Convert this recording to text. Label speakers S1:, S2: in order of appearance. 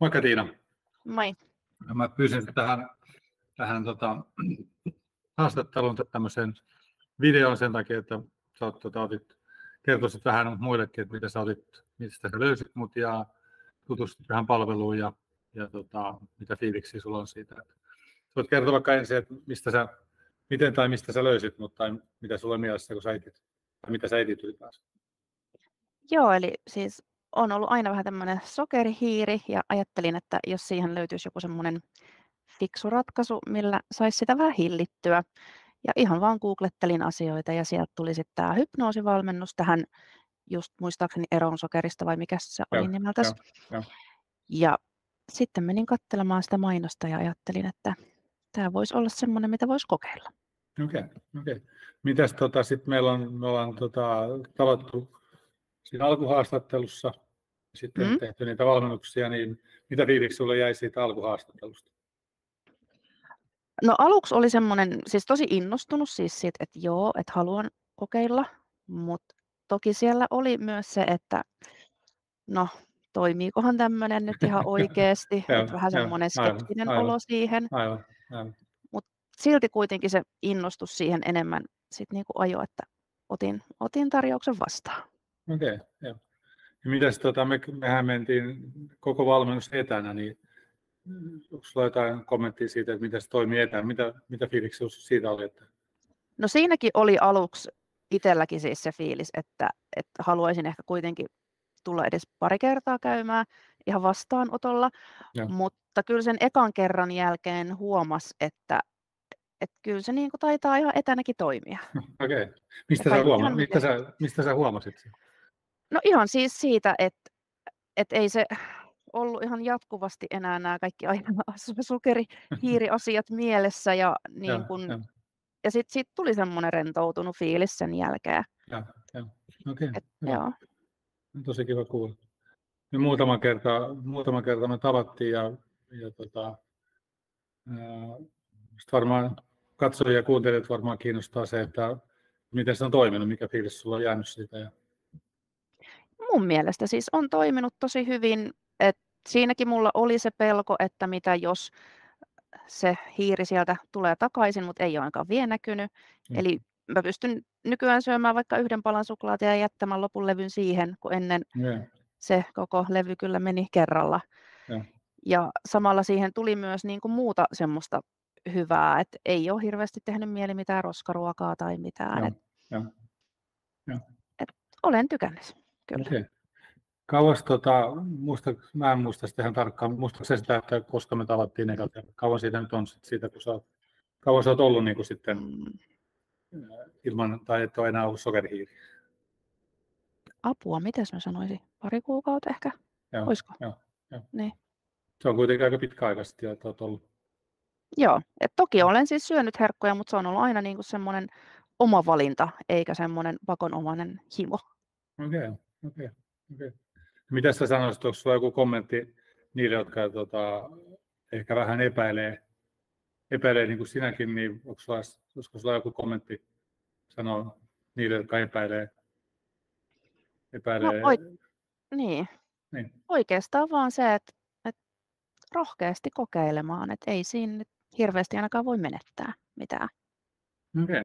S1: Moikka Tiina.
S2: Moi.
S1: Mä pyysin tähän haastatteluun tämmöisen videon sen takia, että sä kertoisit vähän muillekin, että mistä sä löysit mut ja tutustut tähän palveluun ja mitä fiiliksiä sulla on siitä. Voit kertoa vaikka ensin, että mistä sä löysit mut tai mitä sulla on mielessä, kun sä etit, tai mitä sä etit ylipäänsä.
S2: Joo, eli siis on ollut aina vähän tämmöinen sokerihiiri ja ajattelin, että jos siihen löytyisi joku semmoinen fiksu ratkaisu, millä saisi sitä vähän hillittyä. Ja ihan vaan googlettelin asioita ja sieltä tuli sitten tämä hypnoosivalmennus tähän just muistaakseni eroon sokerista vai mikä se oli nimeltäs. Ja sitten menin katselemaan sitä mainosta ja ajattelin, että tämä voisi olla semmoinen, mitä voisi kokeilla.
S1: Okei. Mitäs sitten me ollaan tavattu siinä alkuhaastattelussa, sitten tehty niitä valmennuksia, niin mitä fiiliksi sulle jäi siitä alkuhaastattelusta?
S2: No aluksi oli semmoinen, siis tosi innostunut siis siitä, että joo, että haluan kokeilla, mutta toki siellä oli myös se, että no toimiikohan tämmöinen nyt ihan oikeasti, että vähän semmoinen skeptinen olo siihen, mutta silti kuitenkin se innostus siihen enemmän sitten niinku ajoi, että otin tarjouksen vastaan.
S1: Okei. Ja mitäs mehän mentiin koko valmennus etänä, niin onko sulla jotain kommenttia siitä, että miten se toimii etänä? Mitä fiiliksi siitä oli? Että...
S2: No siinäkin oli aluksi itselläkin siis se fiilis, että haluaisin ehkä kuitenkin tulla edes pari kertaa käymään ihan vastaanotolla, mutta kyllä sen ekan kerran jälkeen huomasi, että kyllä se niin kuin taitaa ihan etänäkin toimia.
S1: Okei. Mistä sä huomasit sen?
S2: No ihan siis siitä, että ei se ollut ihan jatkuvasti enää nämä kaikki aina sokerihiiriasiat mielessä ja niin kun, ja sitten tuli semmoinen rentoutunut fiilis sen jälkeen.
S1: Okei. Tosi kiva kuulla. Me muutama kerta me tavattiin ja varmaan katsojia ja kuuntelijat varmaan kiinnostaa se, että miten se on toiminut, mikä fiilis sulla on jäänyt siitä.
S2: Mun mielestä siis on toiminut tosi hyvin, että siinäkin mulla oli se pelko, että mitä jos se hiiri sieltä tulee takaisin, mutta ei ole ainakaan vielä näkynyt. Eli mä pystyn nykyään syömään vaikka yhden palan suklaata ja jättämään lopun levyn siihen, kun ennen se koko levy kyllä meni kerralla. Ja samalla siihen tuli myös niin kuin muuta semmoista hyvää, että ei ole hirveästi tehnyt mieli mitään roskaruokaa tai mitään. Olen tykännyt, kyllä.
S1: Okay. Kauas, mä en muista sitä ihan tarkkaan, muistatko sitä, että koska me tavattiin ekalta, kauan siitä nyt on siitä, kun kauan sä oot ollut niin kuin sitten ilman, tai et ole enää ollut sokerihiiri?
S2: Apua, mitäs mä sanoisin? 2 kuukautta ehkä? Olisiko?
S1: Joo.
S2: Niin.
S1: Se on kuitenkin aika pitkäaikaisesti, että olet ollut.
S2: Joo, että toki olen siis syönyt herkkuja, mutta se on ollut aina niin kuin semmoinen oma valinta, eikä semmoinen pakonomainen himo.
S1: Okei. Mitä sä sanoisit, onko sulla joku kommentti niille, jotka ehkä vähän epäilee niin kuin sinäkin, niin olisiko sulla joku kommentti sanoa niille, jotka epäilee?
S2: Niin. Oikeastaan vaan se, että rohkeasti kokeilemaan, että ei siinä nyt hirveästi ainakaan voi menettää mitään.